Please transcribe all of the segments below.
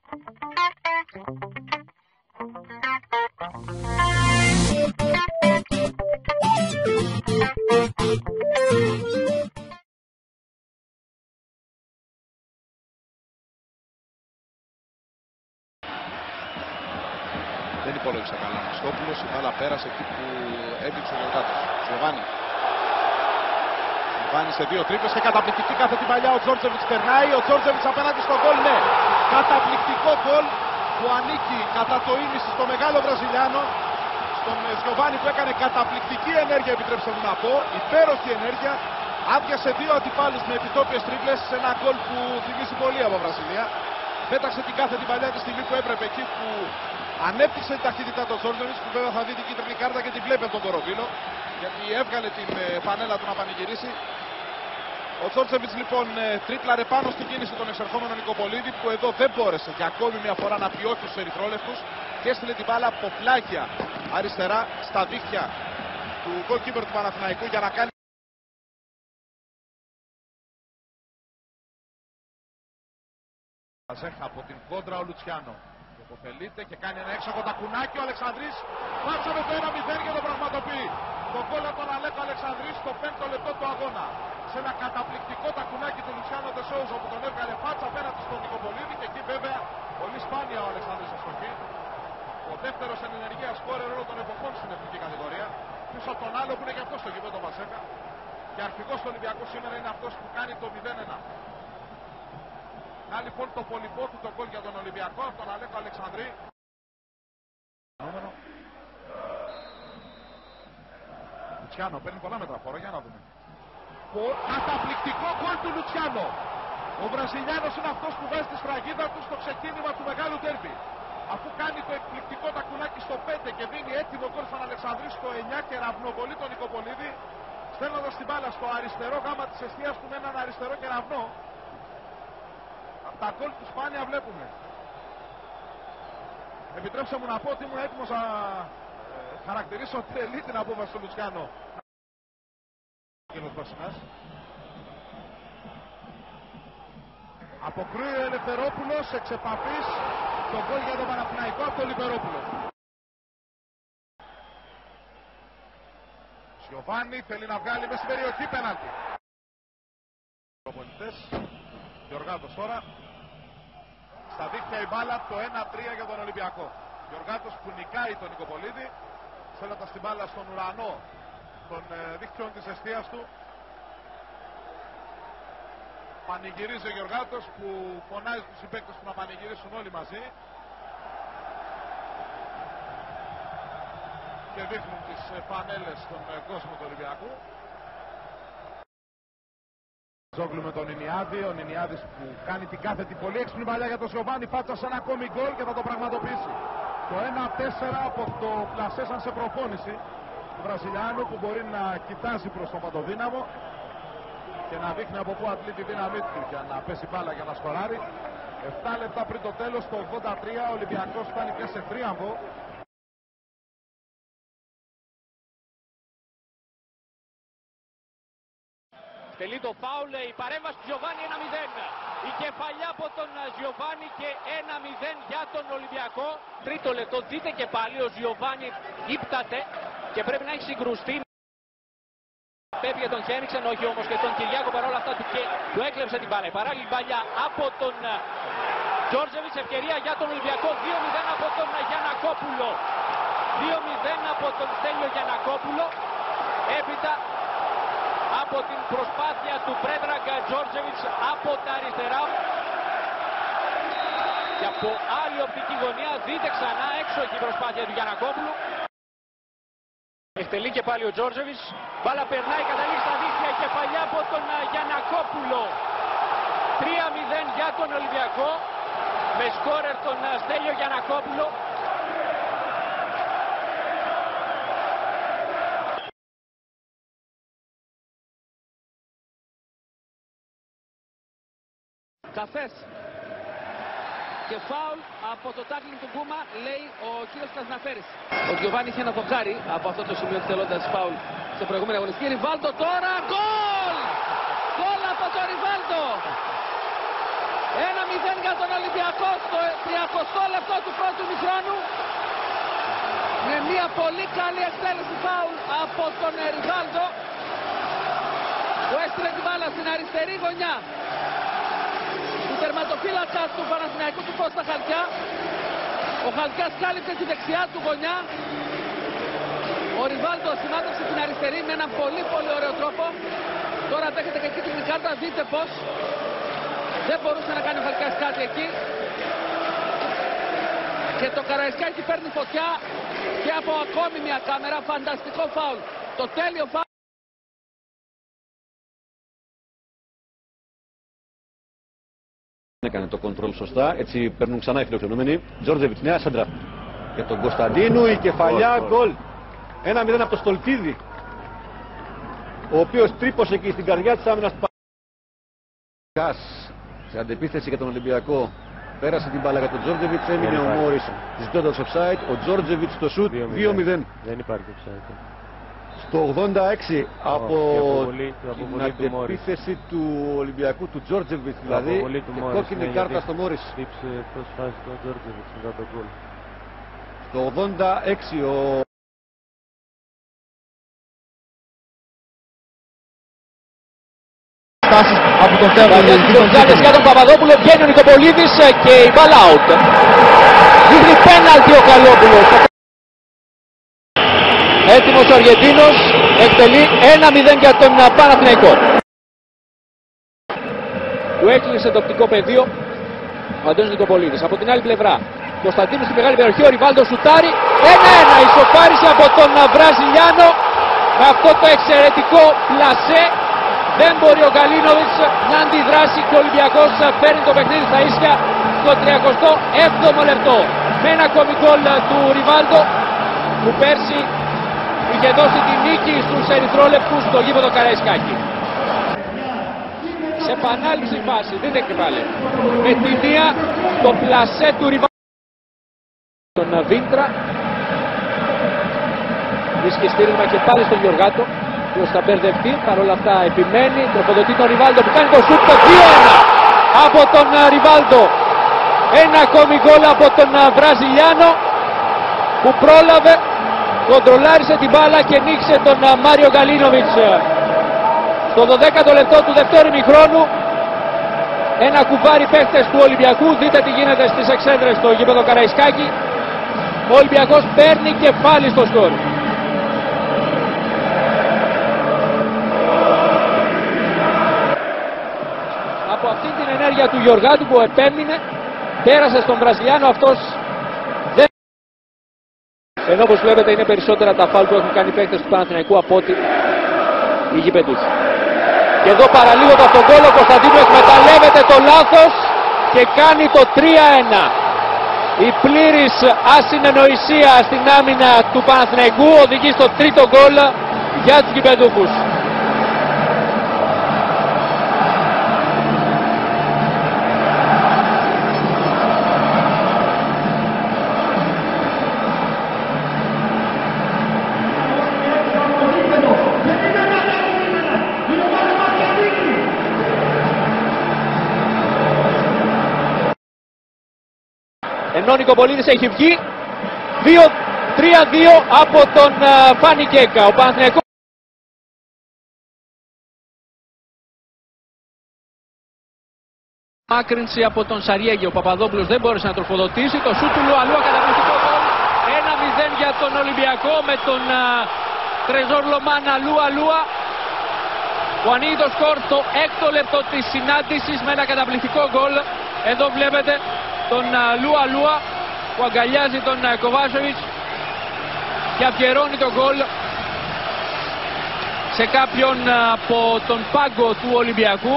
Δεν υπόλογισε καλά ο Μαστόπουλος, η μπάλα πέρασε εκεί που έδειξε ο Γιωργάτος. Γιωβάνι σε δύο τρύπες και καταπληκτική κάθετη παλιά. Ο Τζόρτζεβιτς περνάει, ο Τζόρτζεβιτς απέναντι στο γκολ, ναι. Καταπληκτικό γκολ που ανήκει κατά το ίμιση στο μεγάλο Βραζιλιάνο, στον Γιωβάνι, που έκανε καταπληκτική ενέργεια, επιτρέψτε μου να πω, υπέροχη ενέργεια. Άδειασε δύο αντιπάλους με επιτόπιες τρίπλες σε ένα γκολ που θυμίζει πολύ από Βραζιλία. Πέταξε την κάθετη παλιά τη στιγμή που έπρεπε, εκεί που ανέπτυξε την ταχύτητα του Τζόρτζεβιτς, που βέβαια θα δει την κίτρινη κάρτα και την βλέπει από τον Κοροβίλο, γιατί έβγαλε την φανέλα του να πανηγυρίσει. Ο Τζόρτζεβιτς λοιπόν τρίπλαρε πάνω στην κίνηση των εξερχόμενων Νικοπολίδη, που εδώ δεν μπόρεσε για ακόμη μια φορά να πιώσει τους ερυθρόλευκους και έστειλε την μπάλα από πλάγια αριστερά στα δίχτυα του goalkeeper του Παναθηναϊκού για να κάνει από την κόντρα ο Λουτσιάνο. Υποφελείται και κάνει ένα έξω από τα κουνάκι ο Αλεξανδρής. Πάτσα με το 1-0 και το πραγματοποιεί. Το γκολ από τον Αλέκο Αλεξανδρή στο 5ο λεπτό του αγώνα. Σε ένα καταπληκτικό τακουνάκι του Λουτσιάνο Τεσόουζο που τον έβγαλε πάτσα απέναντι στον Νικοπολίδη, και εκεί βέβαια πολύ σπάνια ο Αλεξανδρής αστοχή. Ο δεύτερος εν ενεργεία σκόρερ όλων των εποχών στην εθνική κατηγορία. Πίσω από τον άλλο που είναι και αυτό στο γήπεδο Βασέκα. Και αρχηγός του Ολυμπιακού σήμερα είναι αυτός που κάνει το 0-1. Να λοιπόν το πολυπόθητο γκολ για τον Ολυμπιακό από τον Αλέκο Αλεξανδρή. Λουτσιάνο παίρνει πολλά μέτρα φόρο, για να δούμε. Καταπληκτικό γκολ του Λουτσιάνο. Ο Βραζιλιάνος είναι αυτός που βάζει τη σφραγίδα του στο ξεκίνημα του μεγάλου ντέρμπι. Αφού κάνει το εκπληκτικό τακουνάκι στο 5 και δίνει έτοιμο γκολ στον Αλεξανδρή στο 9 και ραυνοβολεί τον Νικοπολίδη, στέλνοντας την μπάλα στο αριστερό γάμα της εστίας του με έναν αριστερό κεραυνό. Τα γκολ του σπάνια βλέπουμε. Επιτρέψτε μου να πω ότι ήμουν έτοιμος να χαρακτηρίσω τρελή την απόφαση του Λουτσιάνο. Αποκρούει ο Ελευθερόπουλος εξ επαφής το γκολ για τον Παναθηναϊκό από τον Λιπερόπουλο. Γιωβάνι θέλει να βγάλει μες στην περιοχή, πέναλτι. Προπονητές, Γιωργάτος τώρα. Στα δίχτυα η μπάλα, το 1-3 για τον Ολυμπιακό. Γιωργάτος που νικάει τον Νικοπολίδη, στέλνοντας την μπάλα στον ουρανό των δίχτυων της εστίας του. Πανηγυρίζει ο Γιωργάτος, που φωνάζει τους συμπαίκτες του να πανηγυρίσουν όλοι μαζί. Και δείχνουν τις φανέλες στον κόσμο του Ολυμπιακού. Ζόγλου με τον Ινιάδη, ο Ινιάδης που κάνει την κάθετη πολύ έξυπνη παλιά για τον Γιωβάνι, φάτσα σε ένα ακόμη γκολ και θα το πραγματοποιήσει. Το 1-4 από το πλασέσαν σε προπόνηση του Βραζιλιάνου, που μπορεί να κοιτάζει προς τον Παντοδύναμο και να δείχνει από πού αντλεί τη δύναμή του για να πέσει μπάλα για να σκοράρει. 7 λεπτά πριν το τέλος, το 83, ο Ολυμπιακός φτάνει πια σε θρίαμβο. Τελεί το φάουλ, η παρέμβαση του Γιωβάνι 1-0. Η κεφαλιά από τον Γιωβάνι και 1-0 για τον Ολυμπιακό. Τρίτο λεπτό, δείτε και πάλι, ο Γιωβάνι ύπταται και πρέπει να έχει συγκρουστεί. Πέφυγε τον Χένιξεν, όχι όμως και τον Κυριάκο, παρόλα αυτά του έκλεψε την μπάλα. Η παράλληλη παλιά από τον Τζόρτζεβιτς, ευκαιρία για τον Ολυμπιακό. 2-0 από τον Γιαννακόπουλο. 2-0 από τον Στέλιο Γιαννακόπουλο. Έπειτα από την προσπάθεια του Πρέντραγκ Τζόρτζεβιτς από τα αριστερά. Και από άλλη οπτική γωνία, δείτε ξανά, έξοχη προσπάθεια του Γιαννακόπουλου. Εκτελεί και πάλι ο Τζόρτζεβιτς. Μπάλα περνάει, καταλήγει στα δίχτυα, κεφαλιά από τον Γιαννακόπουλο. 3-0 για τον Ολυμπιακό, με σκόρερ τον Στέλιο Γιαννακόπουλο. Καφές και φάουλ από το τάκλινγκ του Γκούμα, λέει ο κύριος Καζναφέρης. Ο Γιωβάνι είχε ένα δοκάρι από αυτό το σημείο εκτελώντας φάουλ σε προηγούμενη αγωνιστική. Ριβάλτο τώρα, γκολ! Γκολ από το Ριβάλτο! 1-0 για τον Ολυμπιακό στο 30 λεπτό του πρώτου ημιχρόνου με μια πολύ καλή εκτέλεση φάουλ από τον Ριβάλντο που έστειλε την μπάλα στην αριστερή γωνιά του τερματοφύλακα του Παναθηναϊκού του Κώστα Χαλκιά. Ο Χαλκιάς κάλυψε τη δεξιά του γωνιά. Ο Ριβάλντο σημάδεψε την αριστερή με έναν πολύ ωραίο τρόπο. Τώρα δέχεται και κίτρινη κάρτα, δείτε πως δεν μπορούσε να κάνει ο Χαλκιάς κάτι εκεί. Και το Καραϊσκάκι παίρνει φωτιά και από ακόμη μια κάμερα. Φανταστικό φάουλ. Το τέλειο φάουλ. Έκανε το κοντρόλ σωστά, έτσι παίρνουν ξανά οι φιλοξενούμενοι. Τζόρτζεβιτς, νέα σέντρα για τον Κωνσταντίνου, η κεφαλιά, γκολ. 1-0 από το Στολτίδη, ο οποίος τρύπωσε εκεί στην καρδιά της άμυνας του Παναθηναϊκού. Σε αντεπίθεση για τον Ολυμπιακό, πέρασε την μπάλα για τον Τζόρτζεβιτς, έμεινε ο Μόρις ζητώντας offside. Ο Τζόρτζεβιτς στο σουτ, 2-0. Δεν υπάρχει offside. Στο 86 από την αντεπίθεση του Ολυμπιακού, του Τζόρτζεβιτς δηλαδή, και κόκκινη κάρτα στο Μόρις. Στο 86 ο από τον Θεόδωρη για τον Παπαδόπουλο, βγαίνει ο Νικοπολίδης και η μπάλα out. Δείχνει πέναλτι ο Καλόπουλος. Έτοιμος ο Αργεντίνος, εκτελεί 1-0 για τον Παναθηναϊκό. Του έκλεισε το οπτικό πεδίο ο Αντώνης Νικοπολίδης. Από την άλλη πλευρά, Κωνσταντίνου στη μεγάλη περιοχή, ο Ριβάλντο σουτάρει. 1-1, ισοφάρισε από τον Βραζιλιάνο με αυτό το εξαιρετικό πλασέ. Δεν μπορεί ο Γκαλίνοβιτς να αντιδράσει και ο Ολυμπιακός παίρνει το παιχνίδι στα ίσια στο 37ο λεπτό. Με ένα ακόμη γκολ του Ριβάλντο που πέρσι είχε δώσει τη νίκη στους ερυθρόλευκους στο γήπεδο Καραϊσκάκη. Σε επανάληψη φάση, δείτε και πάλι. Με τη μία το πλασέ του Ριβάλντο. Τον Βίντρα βρίσκει στήριγμα και πάλι στον Γιωργάτο. Ποιος θα μπερδευτεί, παρόλα αυτά επιμένει, τροφοδοτεί τον Ριβάλντο που κάνει το σουτ, το 2-1 από τον Ριβάλντο. Ένα ακόμη γκολ από τον Βραζιλιάνο που πρόλαβε, κοντρολάρισε την μπάλα και νίξε τον Μάριο Γκαλίνοβιτς. Στο 12ο λεπτό του δεύτερου ημιχρόνου, ένα κουβάρι παίχτες του Ολυμπιακού, δείτε τι γίνεται στις εξέδρες στο γήπεδο Καραϊσκάκη. Ο Ολυμπιακός παίρνει κεφάλι στο σκορ. Από αυτή την ενέργεια του Γιωργάτου που επέμεινε, πέρασε στον Βραζιλιάνο, αυτός δεν... Ενώ όπως βλέπετε είναι περισσότερα τα φάουλ που έχουν κάνει οι παίκτες του Παναθηναϊκού από ότι οι γηπεδούχοι. Και εδώ παραλίγο το αυτογκόλ, ο Κωνσταντίνου εκμεταλλεύεται το λάθος και κάνει το 3-1. Η πλήρης ασυνεννοησία στην άμυνα του Παναθηναϊκού οδηγεί στο τρίτο γκολ για τους γηπεδούχους. Ενώ ο Νικοπολίδης έχει βγει, 3-2 από τον Φάνη Κέκα. Ο Παναθηναϊκός μάκρυνση από τον Σαριέγγι. Ο Παπαδόπουλος δεν μπόρεσε να τροφοδοτήσει. Το σούτ του Λουαλούα, καταπληκτικό γκολ. 1-0 για τον Ολυμπιακό με τον Τρεζόρ Λομάνα Λουαλούα που ανοίγει το σκορ στο 6ο λεπτό της συνάντησης με ένα καταπληκτικό γκολ. Εδώ βλέπετε τον Λουαλούα που αγκαλιάζει τον Κοβάσοβιτς και αφιερώνει τον γκολ σε κάποιον από τον πάγκο του Ολυμπιακού.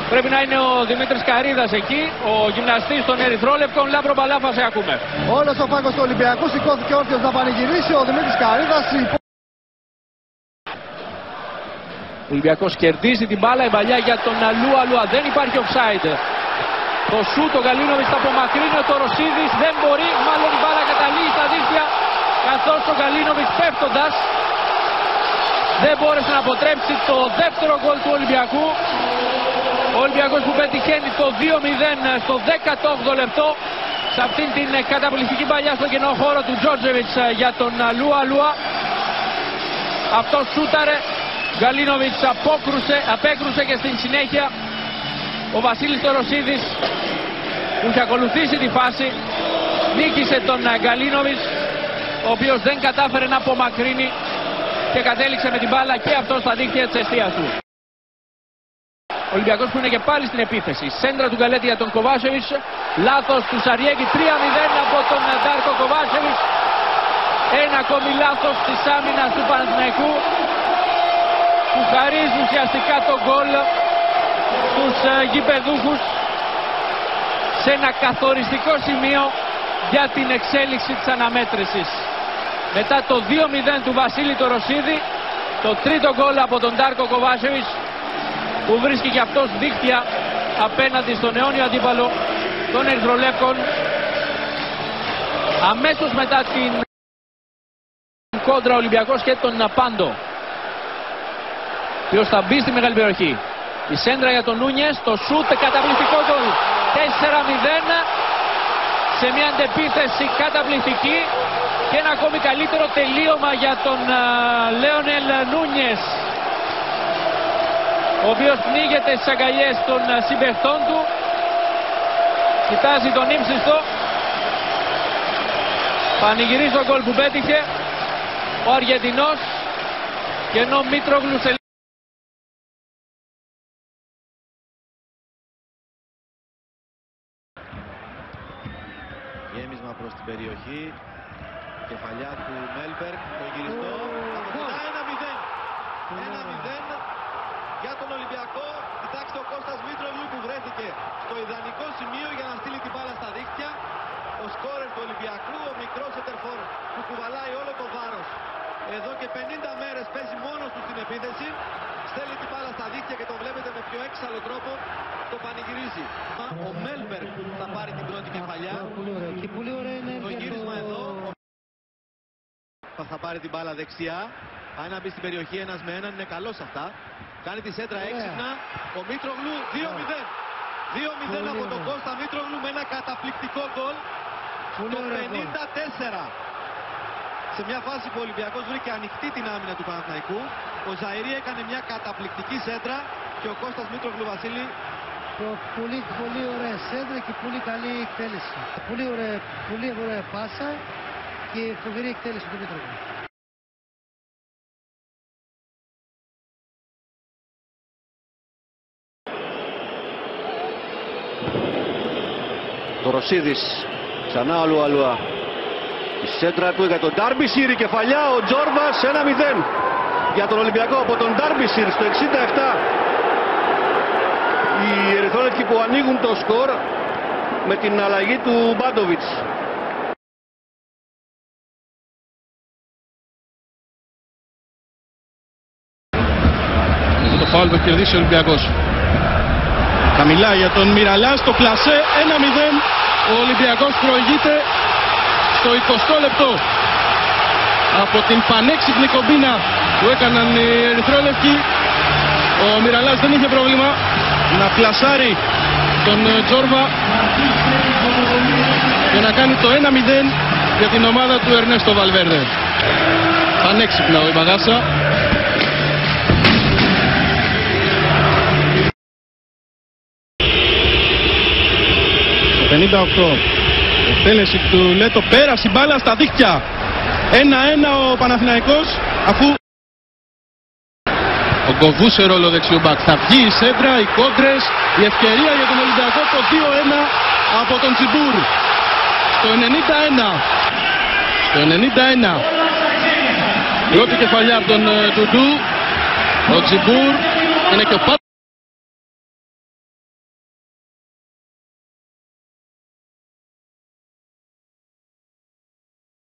Πρέπει να είναι ο Δημήτρης Καρίδας εκεί, ο γυμναστής των Ερυθρόλευκων. Λάμπρο Μπαλάφα, σε ακούμε. Όλος ο πάγκος του Ολυμπιακού σηκώθηκε όρθιος να πανηγυρίσει. Ο Δημήτρης Καρίδας. Ο Ολυμπιακός κερδίζει την μπάλα, η παλιά για τον Λουαλούα. Δεν υπάρχει offside. Το σούτ ο Γκαλίνοβιτς θα απομακρύνει, ο Τοροσίδης δεν μπορεί, μάλλον η μπάλα καταλήγει στα δίχτυα, καθώς ο Γκαλίνοβιτς πέφτοντας δεν μπόρεσε να αποτρέψει το δεύτερο γκολ του Ολυμπιακού. Ο Ολυμπιακός που πετυχαίνει το 2-0 στο 18ο λεπτό. Σε αυτήν την καταπληκτική παλιά στο κοινό χώρο του Τζόρτζεβιτς για τον Λούα Λούα. Αυτό σούταρε. Γκαλίνοβιτς απέκρουσε και στην συνέχεια ο Βασίλης Τωροσίδης, που είχε ακολουθήσει τη φάση, νίκησε τον Γκαλίνοβιτς, ο οποίος δεν κατάφερε να απομακρύνει και κατέληξε με την μπάλα και αυτό στα δίχτυα της εστίας του. Ο Ολυμπιακός που είναι και πάλι στην επίθεση. Σέντρα του Γκαλέτη για τον Κοβάσεβιτς. Λάθος του Σαριέγη. 3-0 από τον Ντάρκο Κοβάσεβιτς. Ένα ακόμη λάθος της άμυνας του Παναθηναϊκού, που χαρίζει ουσιαστικά το γκολ στους γηπεδούχους σε ένα καθοριστικό σημείο για την εξέλιξη της αναμέτρησης. Μετά το 2-0 του Βασίλη Τωροσίδη, το τρίτο γκολ από τον Ντάρκο Κοβάσεβιτς, που βρίσκει και αυτός δίχτυα απέναντι στον αιώνιο αντίπαλο των Ερυθρολεύκων. Αμέσως μετά την κόντρα Ολυμπιακός και τον Πάντο, ποιος θα μπει στη μεγάλη περιοχή. Η σέντρα για τον Νούνιες, το σούτ, καταπληκτικό γκολ. 4-0 σε μια αντεπίθεση καταπληκτική και ένα ακόμη καλύτερο τελείωμα για τον Λέονελ Νούνιες, ο οποίος πνίγεται στις αγκαλιές των συμπαιχτών του, κοιτάζει τον ύψιστο, πανηγυρίζει το γκολ που πέτυχε ο Αργεντινός, και ενώ Μήτρογλου γέμισμα προς την περιοχή, κεφαλιά του Μέλμπεργκ, το γυριστό, 1-0 για τον Ολυμπιακό. Κοιτάξτε ο Κώστας Μήτρογλου που βρέθηκε στο ιδανικό σημείο για να στείλει την μπάλα στα δίχτυα. Ο σκόρερ του Ολυμπιακού, ο μικρός σεντερφόρ που κουβαλάει όλο το βάρος εδώ και 50 μέρες, παίζει μόνος του στην επίθεση, στέλνει την μπάλα στα δίχτυα και το βλέπετε με πιο έξαλλο τρόπο το πανηγυρίζει. Ο Μέλμπεργκ θα πάρει την πρώτη κεφαλιά. Το γύρισμα εδώ. Θα πάρει την μπάλα δεξιά. Αν να μπει στην περιοχή ένας με έναν, είναι καλός αυτά. Κάνει τη σέντρα έξυπνα. Ο Μήτρογλου 2-0. 2-0 από τον Κώστα Μήτρογλου με ένα καταπληκτικό γκολ το 54. Σε μια φάση που ο Ολυμπιακός βρήκε ανοιχτή την άμυνα του Παναθηναϊκού, ο Ζαΐρη έκανε μια καταπληκτική σέντρα και ο Κώστας Μήτρογλου, Βασίλη, πολύ ωραία σέντρα και πολύ καλή εκτέλεση. Πολύ ωραία πάσα και φοβερή εκτέλεση του Μήτρογλου. Τωροσίδης, ξανά ο Λούα Λούα. Η σέντρα του για τον Ντάρμπισιρ, η κεφαλιά, ο Τζόρβας, 1-0 για τον Ολυμπιακό από τον Ντάρμπισιρ στο 67. Οι ερυθρόλευκοι που ανοίγουν το σκορ με την αλλαγή του Μπάντοβιτς. Το φάουλ που έχει κερδίσει ο Ολυμπιακός. Χαμηλά για τον Μιραλά στο πλασέ, 1-0. Ο Ολυμπιακός προηγείται στο 20ο λεπτό από την πανέξυπνη κομπίνα που έκαναν οι ερυθρόλευκοι. Ο Μιραλάς δεν είχε πρόβλημα να πλασάρει τον Τζόρβα και να κάνει το 1-0 για την ομάδα του Ερνέστο Βαλβέρντε. Πανέξυπνα ο Ιμπαγάσα. Το 58. Εκτέλεση του Λέτο, πέρασε η μπάλα στα δίχτυα. 1-1 ο Παναθηναϊκός, αφού ο Γκοβού σε ρόλο δεξιομπακ. Θα βγει η σέντρα, οι κόντρες, η ευκαιρία για τον Ολυμπιακό, το 2-1 από τον Τζιμπούρ. Στο 91. Στο 91. Πρώτη κεφαλιά από τον Ντουντού. Ο Τζιμπούρ είναι και ο